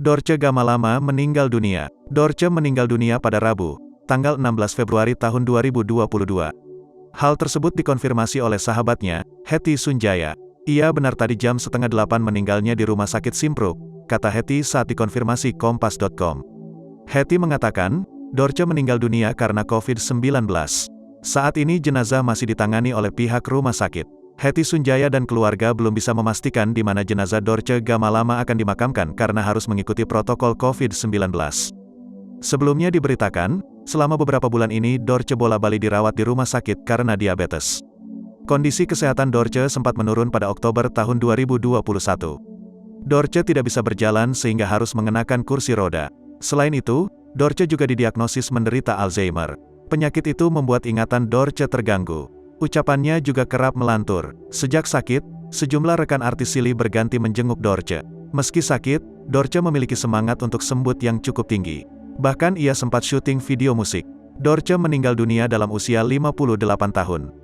Dorce Gamalama meninggal dunia. Dorce meninggal dunia pada Rabu, tanggal 16 Februari tahun 2022. Hal tersebut dikonfirmasi oleh sahabatnya, Hetty Sunjaya. Ia benar tadi jam 7:30 meninggalnya di Rumah Sakit Simpruk, kata Hetty saat dikonfirmasi Kompas.com. Hetty mengatakan, Dorce meninggal dunia karena COVID-19. Saat ini jenazah masih ditangani oleh pihak rumah sakit. Hetty Sunjaya dan keluarga belum bisa memastikan di mana jenazah Dorce Gamalama akan dimakamkan karena harus mengikuti protokol COVID-19. Sebelumnya diberitakan, selama beberapa bulan ini Dorce bola-bali dirawat di rumah sakit karena diabetes. Kondisi kesehatan Dorce sempat menurun pada Oktober tahun 2021. Dorce tidak bisa berjalan sehingga harus mengenakan kursi roda. Selain itu, Dorce juga didiagnosis menderita Alzheimer. Penyakit itu membuat ingatan Dorce terganggu. Ucapannya juga kerap melantur. Sejak sakit, sejumlah rekan artis silih berganti menjenguk Dorce. Meski sakit, Dorce memiliki semangat untuk sembuh yang cukup tinggi. Bahkan ia sempat syuting video musik. Dorce meninggal dunia dalam usia 58 tahun.